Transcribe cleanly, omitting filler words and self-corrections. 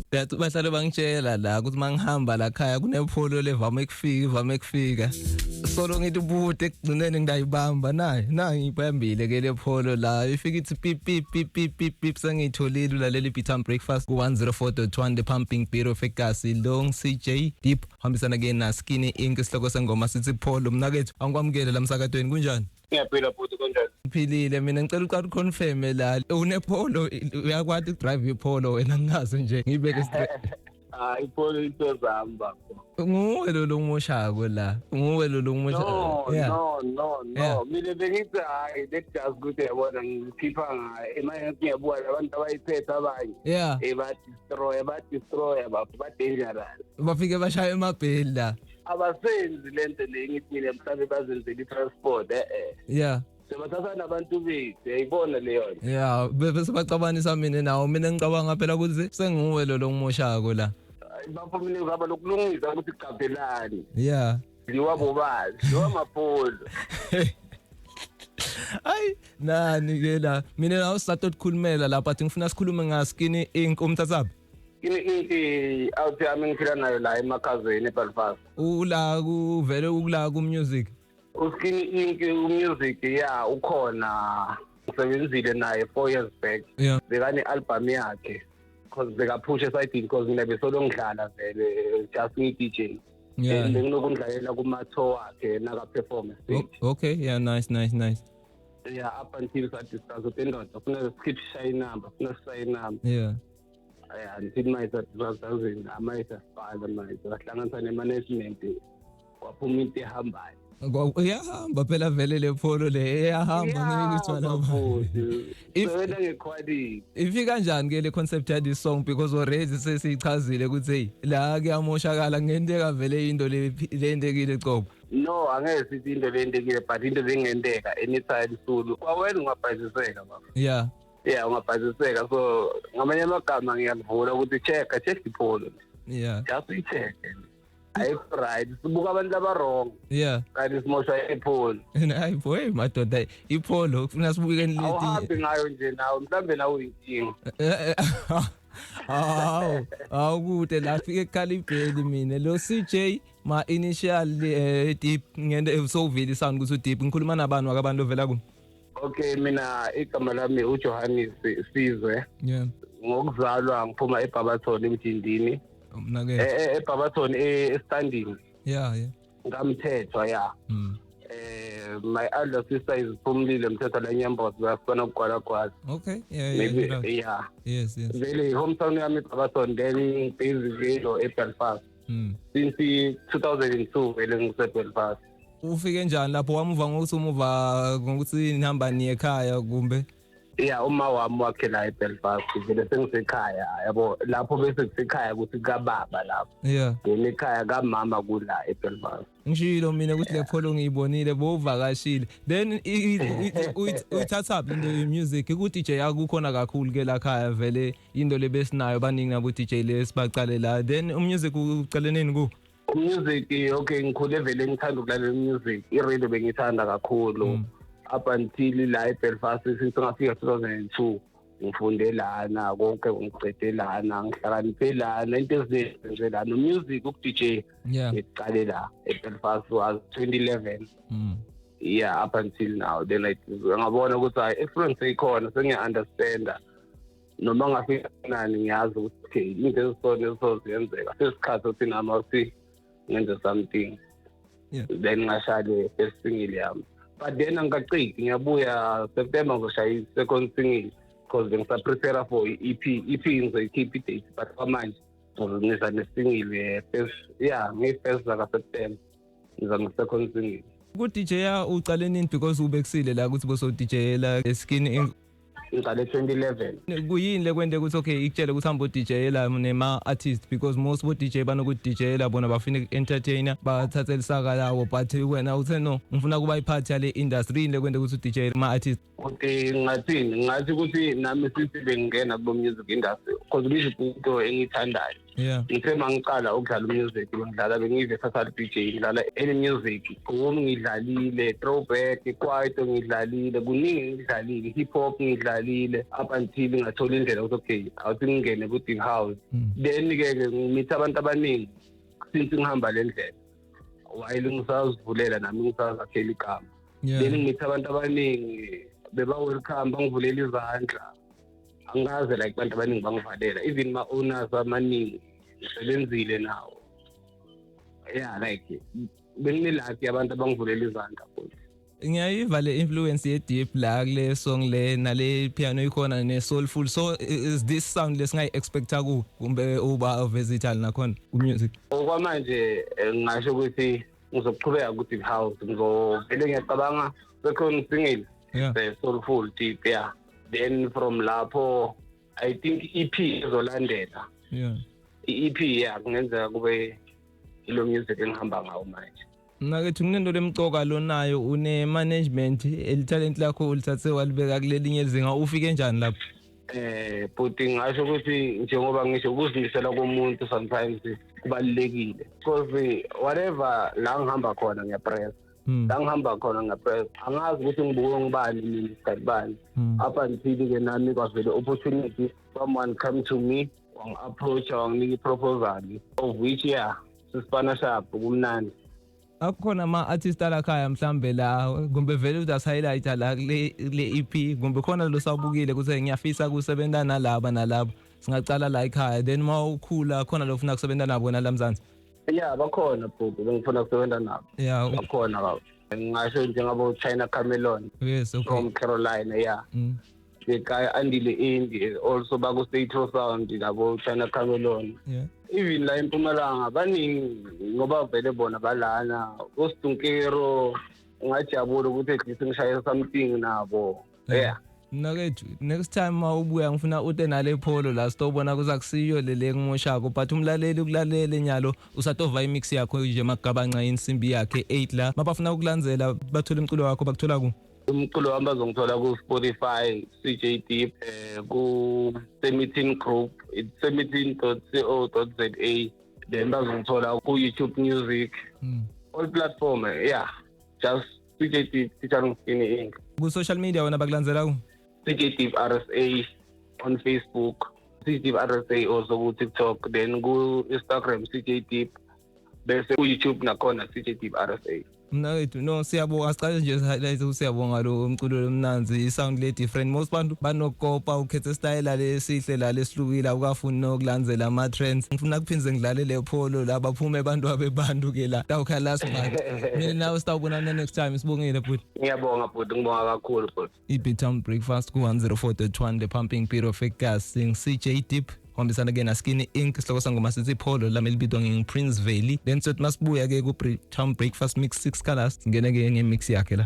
That bahlale bangitshela la ukuthi mangihamba la khaya kunepolo levame kufika solo ngithi ubude ekugcineni ngidayibamba nayi ngiphambile ke lepolo la ifika ithi pip sengitholile ulalela iBeat'em Breakfast ku 104.1 the pumping beat of Egasi Long CJ Deep hambisana ke na Skinny Ink isihloko sengoma sithi polo mnakethu angikwamukele la msakadweni kunjani Ngiyaphila futhi konjani Philile mina ngicela uqala uconfirm la unepolo uyakwazi ukudrive ipolo wena ngingazi nje ngibeke ipolo into zamba nguwe lo ngoshako la nguwe lo ngoshako no mina bengithi hayi let's just go there bona ngikhipha ngayo ngiyabona abantu abayiphethe abanye ba-destroy ba dangerous bafike bashaya emabheli la abasenzi lento le ngithi mina mhlawumbe bazenzela i-transport sebathatha nabantu bethu yayibona leyo bese bacabanisa mina ngicabanga phela ukuthi senguwe lo ngoshako la bafo mina ngaba lokulungisa ukuthi iqaphelani liwabobazi liwamapolo ay nani ke la mina awusato ukukhulumela lapha athi ngifuna sikhulume ngaSkinny Ink umthathabi Skinny Ink awuthi yami ngiphila nayo la emakhazeni eBelfast ula kuvele ukula ku music uSkinny Ink umusic ukhona usebenzile naye 4 years back bekane album yakhe because bekaphusha esayidini because mina besolo ngidlala vele just ngi-DJ nginokundlalela kuma-tour wakhe naka-perform stage okay nice up until sadiscuss ukuthi endoda funeka sikhiphe ishaye inamba funeka sisaye inamba until mayisa 2000 amayisa sifala mayisa bahlanganisa ne-management kwaphuma into ehambayo iyahamba phela vele le polo le iyahamba ngikutshwana wena ngequality ifika kanjani ke le concept ya this song because already sesiyichazile ukuthi hey la kuyamoshakala ngenteka vele into le endekile cobo no angeke sithi into le endekile but into lengenteka anytime soon kwawena ungabhaziseka baba ungabhaziseka so ngamanye amagama ngiyakuvula ukuthi check ipolo just i-check right sibuka abantu abarong kanti simosha ipolo hayi boy madoda ipolo ufuna sibuke letinye awuhambi ngayo nje nawe mhlambe nawe uyinkinga awukude la fike eKalibheli mina lo CJ ma initial deep ngende so vile sound ukuthi deep ngikhuluma nabantu akabantu ovela ku okay mina igama lami uJohannes Sizwe ngokuzalwa ngiphuma eBabathoni eMjindini eBabathon estanding ngamthethwa my elder sister is Phumlile Mthetho la Nyambozi basifana ukugwalagwala okay yes vele hometown yami eBabathon then basically eBelfast since 2002 vele ngiseBelfast ufike njani lapho wamuva ngokuthi nihamba niye ekhaya kumbe uma wami wakhe la eBelfast vele sengisekhaya yabo lapho bese kusekhaya ukuthi kababa lapho ekhaya kamama kula eBelfast ngishilo mina ukuthi le polo ngiyibonile bovakashile then uyithatha into yemusic ukuthi DJ akukhona kakhulu ke la khaya vele into lebesinayo baningi nabo DJ lesibaqale la then umusic ucale nini ku music okay ngikhule vele ngithanda ukulalela music iradio bengithanda kakhulu up until la eBelfast since ngafika 2002 ngifunde lana konke ngiqede lana ngihlakaniphe lana into ezenze lana music uku-DJ ngiqale la eBelfast was 2011 up until now then ngabona ukuthi experience ikhona sengiya-understanda noma ngafika nani ngiyazi ukuthi into ezisona ezizenzeka sesikhathi ukuthi nami ngenze something then ngashaya first single yami but then angiciki ngiyabuya September ngoshaya second single because ngisa-prepare for EP ngizoyikhipha i-date but kwamanje ngizonisa ne-single first ngiyi-first zaka-September ngiza nge-second single ku-DJ ucale nini because ubekusile la ukuthi boso-DJela Skinny ngiqale 2011 kuyini lekwente ukuthi okay ikutshele ukuthi hamba uDJela nema-artist because most bo-DJ banokuDJela bona bafuna entertainer bathathela isaka lawo but wena uthe no ngifuna kuba iphathi yale industry yini lekwente ukuthi uDJ ma-artist okay ngathi ukuthi nami sithi bengingena kubo music industry because music into engiyithandayo Yeah. ngithe mangiqala ukudlala music bengiyi-versatile DJ ngidlala any music boom ngidlalile throwback kwaito ngidlalile kuningi ngidlalile hip hop ngidlalile up until ngathola indlela ukuthi okay awuthi ngingene ku-deep house then-ke ngimitha abantu abaningi since ngihamba le ndlela while ngisazivulela nami ngisazakhela igama then ngimitha abantu abaningi beba-welcome bangivulela izandla angaze like abantu abaningi bangivalela even ma-owners amaningi ngisebenzile nawo yeah like benginelaki abantu abangivulela izandla futhi ngiyayiva le influence ye-deep la kule song le nale piano ikhona ne-soulful so is this sound lesingayi-expecta ku kumbe uba versatile nakhona ku-music okwamanje ngingasho ukuthi ngizoqhubeka ku-deep house ngizovele ngiyacabanga sekhona singile soulful deep yeah then from lapho I think EP izolandela i-EP yeah kungenzeka kube ilo music engihamba ngawo manje nakethu kunento lemcoka lonayo une-management elitalent lakho ulithathe walibeka kulelinye izinga ufike njani lapho but ngingasho ukuthi njengoba ngisho ukuzimisela komuntu sometimes kubalulekile because whatever la ngihamba khona ngiyapress la ngihamba khona ngiyapress angazi ukuthi ngibuke ngibani mina isikhathi bani up until-ke nami kwavele opportunity someone come to me wangi-approach wanginika i-proposal of which yeah sisipana sharp kumnandi akhona ama-artist alakhaya mhlambe la kumbe vele udasihighlighta la kule EP kumbe khona lo sawubukile ukuthi ngiyafisa kusebenza nalaba singacala la ekhaya then ma ukhula khona lo ufuna kusebenza nabo nalamzansi yeah bakhona bhuti bengifuna kusebenza nabo yeah bakhona baba ngingasho njengabo China Camelon yes okay from Carolina yeah the guy andile indie also baku Statro Sound nabo China Camelon yeah even la eMpumalanga baningi ngoba vele bona balana uStunkero ngajabula ukuthi at least ngishaye something nabo yeah nakethu next time mawubuya ngifuna ute nale pholo la sitobona kuzakusiyo lele ngimoshako but umlaleli ukulalele nyalo usatova imix yakho nje magabanca insimbi yakhe 8 la mabafuna ukulandzela bathola umculo wakho bakuthola ku umculo wami bazongithola ku Spotify CJ Deep ku Semetin Group it's semetin.co.za then bazongithola ku YouTube Music all platform yeah just CJ Deep featuring Skinny Inc ku social media wena bakulandzela ku CJ Deep RSA on Facebook CJ Deep RSA also ku TikTok then ku Instagram CJ Deep bese ku YouTube nakhona CJ Deep RSA mnawethu no siyabonga siqale nje highlight siyabonga lo umculo lomnanzi isound le different most bantu banokopa ukhethe style lesihle la lesilukile akafuni nokulandzela ama trends ngifuna kuphinze ngidlale le pholo la baphume abantu abebantu ke la tawukha last month mina nawe sitawubonana next time sibongile bhuti ngiyabonga bhuti ngibonga kakhulu bhuti i-Town Breakfast ku 104.1 the pumping pit of gas sing CJ Deep hambisana ke na Skinny Inc sihloko sangoma sithi pholo lami libidwa ngePrince Valley then sothi masibuya ke ku Town Breakfast mix 6 colors ngene ke ngemix yakhe la